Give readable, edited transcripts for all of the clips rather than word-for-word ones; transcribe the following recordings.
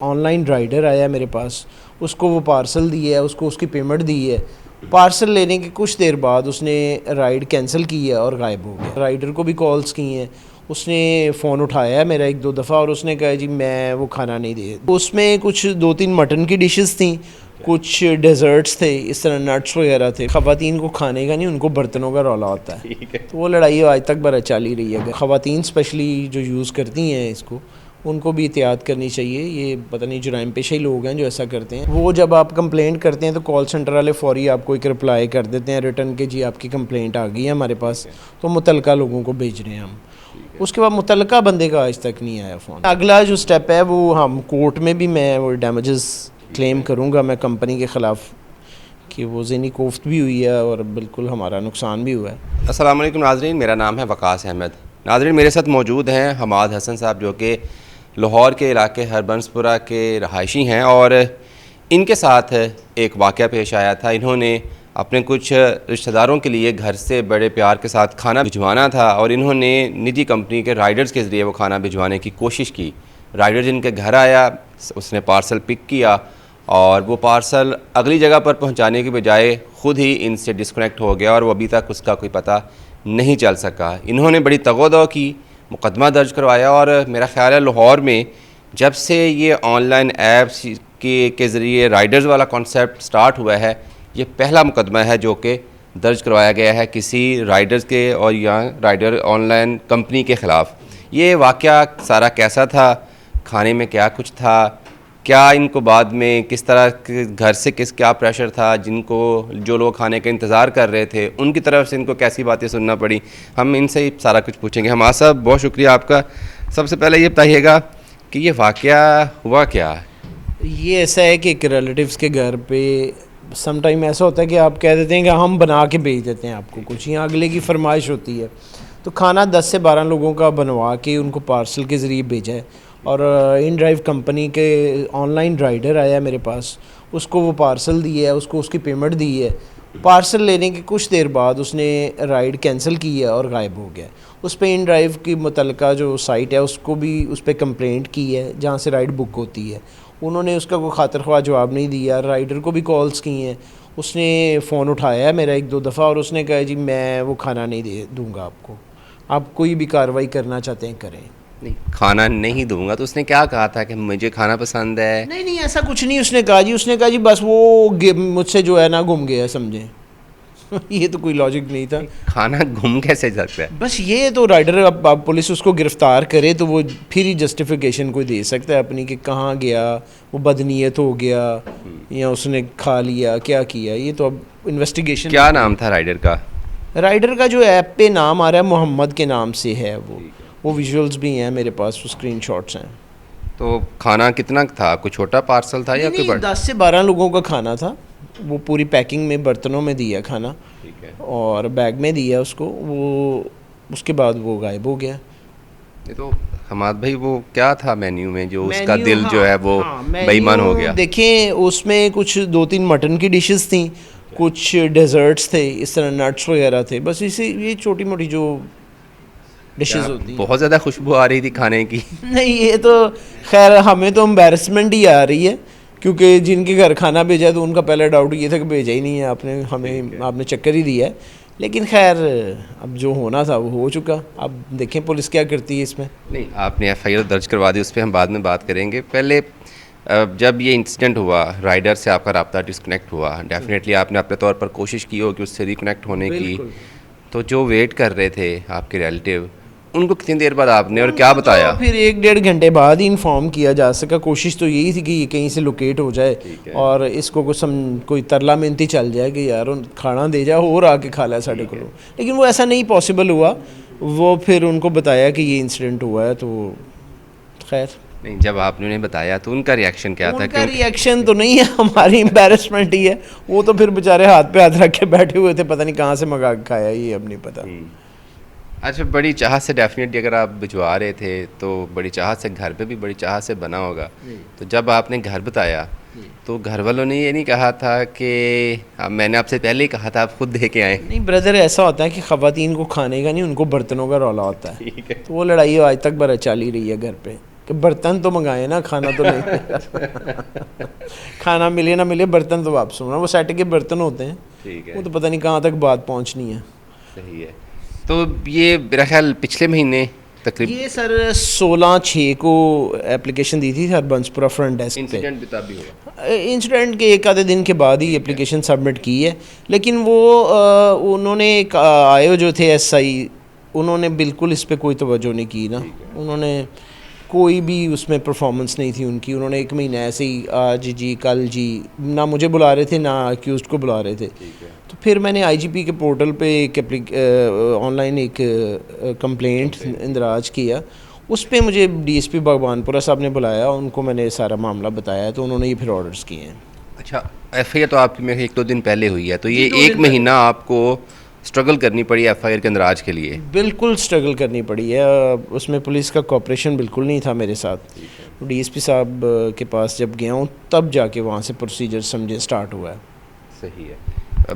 Online rider आया मेरे पास, उसको वो पार्सल दिया है, उसको उसकी पेमेंट दी है। पार्सल लेने के कुछ देर बाद उसने राइड कैंसिल की है और गायब हो गया। राइडर को भी कॉल्स की हैं, उसने फ़ोन उठाया है मेरा एक दो दफ़ा और उसने कहा जी मैं वो खाना नहीं दे। उसमें कुछ दो तीन मटन की डिशेस थी, कुछ डेजर्ट्स थे, इस तरह नट्स वगैरह थे। ख़वातीन को खाने का नहीं, उनको बर्तनों का रौला होता है, तो वो लड़ाई आज तक बड़ा चल ही रही है। ख़वातीन स्पेशली जो यूज़ करती हैं इसको, उनको भी एहतियात करनी चाहिए। ये पता नहीं जुराइम पेशा ही लोग हैं जो ऐसा करते हैं। वो जब आप कंप्लेंट करते हैं तो कॉल सेंटर वाले फ़ौरी आपको एक रिप्लाई कर देते हैं रिटर्न के, जी आपकी कंप्लेंट आ गई है हमारे पास, तो मुतलका लोगों को भेज रहे हैं हम। उसके बाद मुतलका बंदे का आज तक नहीं आया फ़ोन। अगला जो स्टेप है वो हम कोर्ट में भी मैं वो डैमेजेस क्लेम करूँगा मैं कंपनी के ख़िलाफ़ कि वो ज़हनी कोफ्त भी हुई है और बिल्कुल हमारा नुकसान भी हुआ है। अस्सलाम वालेकुम नाज़रीन, मेरा नाम है वकास अहमद। नाज़रीन, मेरे साथ मौजूद हैं हमाद हसन साहब, जो कि लाहौर के इलाके हरबंसपुरा के रहायशी हैं और इनके साथ एक वाक़या पेश आया था। इन्होंने अपने कुछ रिश्तेदारों के लिए घर से बड़े प्यार के साथ खाना भिजवाना था और इन्होंने निजी कंपनी के राइडर्स के ज़रिए वो खाना भिजवाने की कोशिश की। राइडर जिनके घर आया, उसने पार्सल पिक किया और वो पार्सल अगली जगह पर पहुंचाने के बजाय ख़ुद ही इनसे डिस्कनेक्ट हो गया और वो अभी तक उसका कोई पता नहीं चल सका। इन्होंने बड़ी तगोदो की, मुकदमा दर्ज करवाया और मेरा ख़्याल है लाहौर में जब से ये ऑनलाइन ऐप्स के ज़रिए राइडर्स वाला कॉन्सेप्ट स्टार्ट हुआ है, ये पहला मुकदमा है जो कि दर्ज करवाया गया है किसी राइडर्स के और या राइडर ऑनलाइन कंपनी के ख़िलाफ़। ये वाक़या सारा कैसा था, खाने में क्या कुछ था, क्या इनको बाद में किस तरह घर से क्या प्रेशर था, जिनको जो लोग खाने का इंतज़ार कर रहे थे उनकी तरफ से इनको कैसी बातें सुनना पड़ी, हम इनसे ही सारा कुछ पूछेंगे। हमारा साहब बहुत शुक्रिया आपका। सबसे पहले ये बताइएगा कि ये वाक़या हुआ क्या? ये ऐसा है कि एक रिलेटिव्स के घर पे सम टाइम ऐसा होता है कि आप कह देते हैं कि हम बना के भेज देते हैं आपको कुछ, या अगले की फरमाइश होती है, तो खाना 10 से 12 लोगों का बनवा के उनको पार्सल के ज़रिए भेजा है। और इन ड्राइव कंपनी के ऑनलाइन राइडर आया मेरे पास, उसको वो पार्सल दिया है, उसको उसकी पेमेंट दी है। पार्सल लेने के कुछ देर बाद उसने राइड कैंसिल की है और गायब हो गया। उस पर इन ड्राइव की मुतलका जो साइट है उसको भी उस पर कंप्लेंट की है जहाँ से राइड बुक होती है। उन्होंने उसका कोई खातिर ख्वाह जवाब नहीं दिया। राइडर को भी कॉल्स की हैं, उसने फ़ोन उठाया है मेरा एक दो दफ़ा और उसने कहा जी मैं वो खाना नहीं दे दूँगा आपको, आप कोई भी कार्रवाई करना चाहते हैं करें। नहीं, खाना नहीं दूंगा तो उसने क्या कहा था कि मुझे खाना पसंद है? नहीं नहीं, ऐसा कुछ नहीं उसने कहा जी। उसने कहा जी बस वो मुझसे जो है ना गुम गया, समझे। ये तो कोई लॉजिक नहीं था। खाना गुम कैसे सकता है? बस ये तो राइडर, अब पुलिस उसको गिरफ़्तार करे तो वो फिर ही जस्टिफिकेशन कोई दे सकता है अपनी कि कहाँ गया, वो बदनीयत हो गया या उसने खा लिया, क्या किया। ये तो अब इन्वेस्टिगेशन। क्या नाम था राइडर का? राइडर का जो ऐप पे नाम आ रहा है मोहम्मद के नाम से है। वो विजुअल्स भी हैं मेरे पास, वो स्क्रीनशॉट्स हैं। तो खाना कितना था? कोई छोटा पार्सल था या कोई बड़ा? 10 से 12 लोगों का खाना था। वो पूरी पैकिंग में बर्तनों में दिया खाना, ठीक है। और बैग में दिया उसको। वो उसके बाद वो गायब हो गया। ये तो हमाद भाई, वो क्या था मेन्यू में जो उसका मेन्यू, दिल जो है वो बेईमान हो गया? देखें उसमें कुछ दो तीन मटन की डिशेस थी, कुछ डेजर्ट्स थे, इस तरह नट्स वगैरह थे। बस इसी ये छोटी मोटी जो डिशेस होती हैं। बहुत ज़्यादा खुशबू आ रही थी खाने की। नहीं, ये तो खैर हमें तो एम्बेरसमेंट ही आ रही है, क्योंकि जिनके घर खाना भेजा तो उनका पहला डाउट ये था कि भेजा ही नहीं है आपने, हमें आपने चक्कर ही दिया है। लेकिन खैर अब जो होना था वो हो चुका। अब देखें पुलिस क्या करती है इसमें। नहीं, आपने FIR दर्ज करवा दी, उस पर हम बाद में बात करेंगे। पहले जब ये इंसिडेंट हुआ, राइडर से आपका राब्ता डिस्कनेक्ट हुआ, डेफिनेटली आपने अपने तौर पर कोशिश की हो कि उससे रिकनेक्ट होने की। तो जो वेट कर रहे थे आपके रिलेटिव, उनको कितनी देर बाद आपने और क्या बताया? फिर 1-1.5 घंटे बाद ही इन्फॉर्म किया जा सका। कोशिश तो यही थी कि ये कहीं से लोकेट हो जाए और इसको कोई तरला मिनती चल जाए कि यार खाना दे जा और आके खा ला साढ़े को। लेकिन वो ऐसा नहीं पॉसिबल हुआ। वो फिर उनको बताया कि ये इंसिडेंट हुआ है, तो खैर। नहीं, जब आपने उन्हें बताया तो उनका रिएक्शन क्या था? उनका रिएक्शन तो नहीं है, हमारी एम्बेरसमेंट ही है। वो तो फिर बेचारे हाथ पे हाथ रख के बैठे हुए थे, पता नहीं कहाँ से मंगा के खाया, ये अब नहीं पता। अच्छा, बड़ी चाहत से डेफिनेटली अगर आप भिजवा रहे थे तो बड़ी चाहत से, घर पे भी बड़ी चाहत से बना होगा। तो जब आपने घर बताया तो घर वालों ने ये नहीं कहा था कि मैंने आपसे पहले ही कहा था आप खुद दे के आए? नहीं ब्रदर, ऐसा होता है कि ख़वातीन को खाने का नहीं, उनको बर्तनों का रौला होता है, तो वो लड़ाई आज तक बड़ा चल ही रही है घर पे। कि बर्तन तो मंगाए ना, खाना तो नहीं। खाना मिले ना मिले, बर्तन तो वापस होना। वो सेट के बर्तन होते हैं, ठीक है, वो तो पता नहीं कहाँ तक बात पहुँचनी है। सही है। तो ये मेरा ख्याल पिछले महीने तकरीबन ये सर 16/6 को एप्लीकेशन दी थी हरबंसपुरा फ्रंट डेस्क पे। इंसिडेंट भी तब भी हुआ। इंसिडेंट के एक आधे दिन के बाद ही एप्लीकेशन सबमिट की है, लेकिन वो उन्होंने एक आयो जो थे SI, उन्होंने बिल्कुल इस पे कोई तवज्जो नहीं की ना। उन्होंने कोई भी उसमें परफॉर्मेंस नहीं थी उनकी। उन्होंने एक महीना ऐसे ही आज जी कल जी, ना मुझे बुला रहे थे ना अक्यूज़्ड को बुला रहे थे। तो फिर मैंने IGP के पोर्टल पे एक ऑनलाइन एक कंप्लेंट इंदराज किया। उस पे मुझे DSP भगवानपुरा साहब ने बुलाया, उनको मैंने सारा मामला बताया, तो उन्होंने ये फिर ऑर्डर्स किए हैं। अच्छा, FIR तो आपकी मेरे 1-2 दिन पहले हुई है, तो ये जी, 2 एक दिन महीना आपको स्ट्रगल करनी पड़ी FIR के अंदराज के लिए। बिल्कुल स्ट्रगल करनी पड़ी है। उसमें पुलिस का कोऑपरेशन बिल्कुल नहीं था मेरे साथ। DSP साहब के पास जब गया हूँ तब जाके वहाँ से प्रोसीजर समझे स्टार्ट हुआ है। सही है।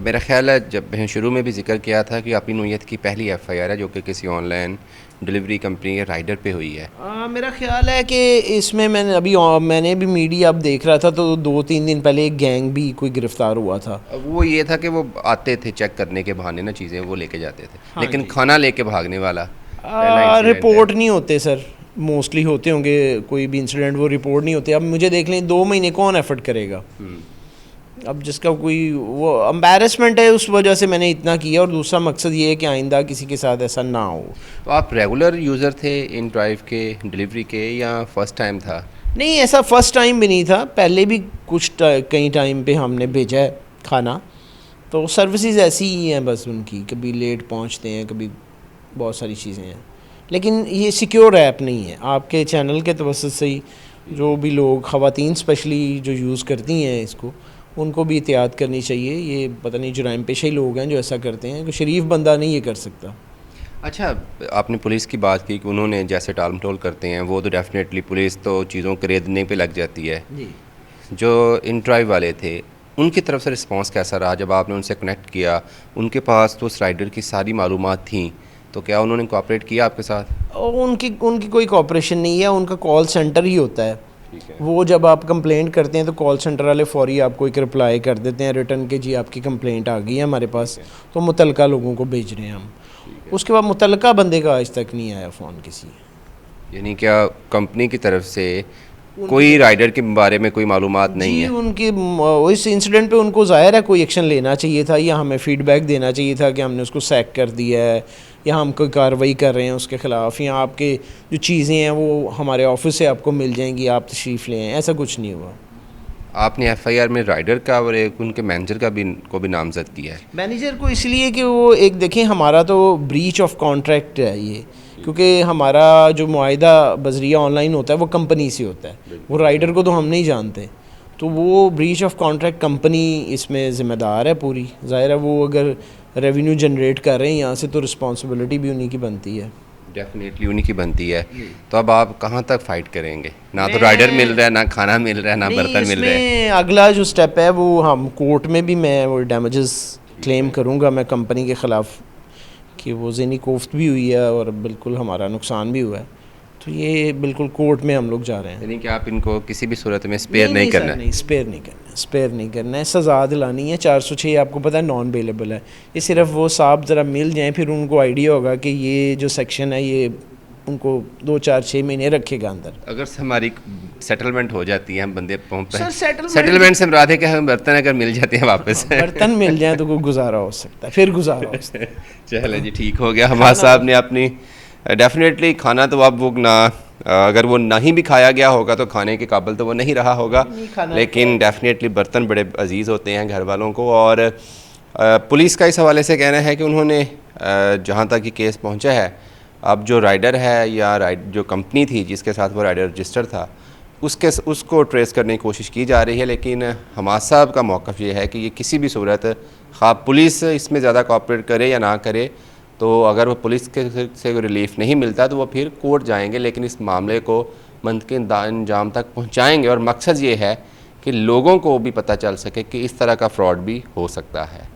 मेरा ख्याल है जब मैंने शुरू में भी जिक्र किया था कि आपकी नौयत की पहली FIR है जो कि किसी ऑनलाइन डिलीवरी कंपनी या राइडर पे हुई है। मेरा ख्याल है कि इसमें मैंने भी मीडिया अब देख रहा था, तो 2-3 दिन पहले एक गैंग भी कोई गिरफ्तार हुआ था। अब वो ये था कि वो आते थे चेक करने के बहाने ना, चीज़ें वो लेके जाते थे, हाँ लेकिन जी। खाना लेके भागने वाला पहला इंसिडेंट रिपोर्ट है। नहीं होते सर, मोस्टली होते होंगे कोई भी इंसिडेंट, वो रिपोर्ट नहीं होते। अब मुझे देख लें 2 महीने कौन एफर्ट करेगा। अब जिसका कोई वो एम्बैरेसमेंट है, उस वजह से मैंने इतना किया। और दूसरा मकसद ये है कि आइंदा किसी के साथ ऐसा ना हो। तो आप रेगुलर यूज़र थे इन ड्राइव के डिलीवरी के या फर्स्ट टाइम था? नहीं, ऐसा फ़र्स्ट टाइम भी नहीं था, पहले भी कई टाइम पे हमने भेजा है खाना। तो सर्विसेज ऐसी ही हैं बस उनकी, कभी लेट पहुंचते हैं, कभी बहुत सारी चीज़ें हैं। लेकिन ये सिक्योर ऐप नहीं है। आपके चैनल के तवज्जुह से ही जो भी लोग, ख़वातीन स्पेशली जो यूज़ करती हैं इसको, उनको भी एहतियात करनी चाहिए। ये पता नहीं जुराइम पेशा ही लोग हैं जो ऐसा करते हैं, कोई शरीफ बंदा नहीं ये कर सकता। अच्छा, आपने पुलिस की बात की कि उन्होंने जैसे टाल मटोल करते हैं, वो तो डेफिनेटली पुलिस तो चीज़ों को खरीदने पे लग जाती है। जी, जो इन ड्राइव वाले थे उनकी तरफ से रिस्पांस कैसा रहा जब आपने उनसे कनेक्ट किया? उनके पास तो उस राइडर की सारी मालूमात थी, तो क्या उन्होंने कोऑपरेट किया आपके साथ? और उनकी उनकी कोई कॉपरेशन नहीं है। उनका कॉल सेंटर ही होता है। ठीक है। वो जब आप कंप्लेंट करते हैं तो कॉल सेंटर वाले फौरी आपको एक रिप्लाई कर देते हैं रिटर्न के, जी आपकी कंप्लेंट आ गई है हमारे पास, तो मुतलका लोगों को भेज रहे हैं हम। उसके बाद मुतलका बंदे का आज तक नहीं आया फ़ोन किसी। यानी क्या कंपनी की तरफ से कोई राइडर के बारे में कोई मालूमात नहीं जी, है? उनकी इस इंसिडेंट पे उनको ज़ाहिर है कोई एक्शन लेना चाहिए था, या हमें फ़ीडबैक देना चाहिए था कि हमने उसको सैक कर दिया है या हम कोई कार्रवाई कर रहे हैं उसके ख़िलाफ़, या आपके जो चीज़ें हैं वो हमारे ऑफिस से आपको मिल जाएंगी, आप तशरीफ़ लें। ऐसा कुछ नहीं हुआ। आपने FIR में राइडर का और एक उनके मैनेजर का भी को भी नामजद किया है। मैनेजर को इसलिए कि वो एक देखें, हमारा तो ब्रीच ऑफ कॉन्ट्रैक्ट है ये, क्योंकि हमारा जो मुआहिदा बजरिया ऑनलाइन होता है वो कंपनी से होता है, वो राइडर को तो हम नहीं जानते। तो वो ब्रीच ऑफ कॉन्ट्रैक्ट कंपनी इसमें ज़िम्मेदार है पूरी। ज़ाहिर है वो अगर रेवेन्यू जनरेट कर रहे हैं यहाँ से, तो रिस्पॉन्सिबिलिटी भी उन्हीं की बनती है। डेफिनेटली उन्हीं की बनती है। तो अब आप कहाँ तक फाइट करेंगे? ना तो राइडर मिल रहा है, ना खाना मिल रहा है, ना बर्तन मिल रहे हैं। इसमें अगला जो स्टेप है वो हम कोर्ट में भी मैं वो डैमेजेस क्लेम करूँगा मैं कंपनी के ख़िलाफ़, कि वो ज़हनी कोफ्त भी हुई है और बिल्कुल हमारा नुकसान भी हुआ है। तो ये बिल्कुल कोर्ट में हम लोग जा रहे हैं। यानी कि आप इनको किसी भी सूरत में स्पेयर नहीं करना? नहीं, स्पेयर नहीं करना, स्पेयर नहीं करना है। सज़ा दिलानी है। 406 आपको पता है नॉन बेलेबल है। ये सिर्फ वो साहब ज़रा मिल जाएं, फिर उनको आइडिया होगा कि ये जो सेक्शन है ये उनको 2-4-6 महीने रखेगा अंदर। अगर से हमारी सेटलमेंट हो जाती है, हम बंदे सर, सेटलमेंट से मुराद है कि हम बर्तन अगर मिल जाते हैं वापस बर्तन मिल जाए तो कोई गुजारा हो सकता है, फिर गुजारा हो सकता है। चले जी, ठीक हो गया। हमाद साहब ने अपनी डेफिनेटली खाना तो अब वो ना, अगर वो नहीं भी खाया गया होगा तो खाने के काबिल तो वो नहीं रहा होगा, लेकिन डेफिनेटली बर्तन बड़े अजीज़ होते हैं घर वालों को। और पुलिस का इस हवाले से कहना है कि उन्होंने जहाँ तक ये केस पहुँचा है, अब जो राइडर है या जो कंपनी थी जिसके साथ वो राइडर रजिस्टर था, उसको ट्रेस करने की कोशिश की जा रही है। लेकिन हमाद साहब का मौक़िफ़ ये है कि ये किसी भी सूरत, ख़ास पुलिस इसमें ज़्यादा कोऑपरेट करे या ना करे, तो अगर वो पुलिस के से रिलीफ नहीं मिलता तो वो फिर कोर्ट जाएंगे, लेकिन इस मामले को मंतकी अंजाम तक पहुंचाएंगे। और मकसद ये है कि लोगों को भी पता चल सके कि इस तरह का फ्रॉड भी हो सकता है।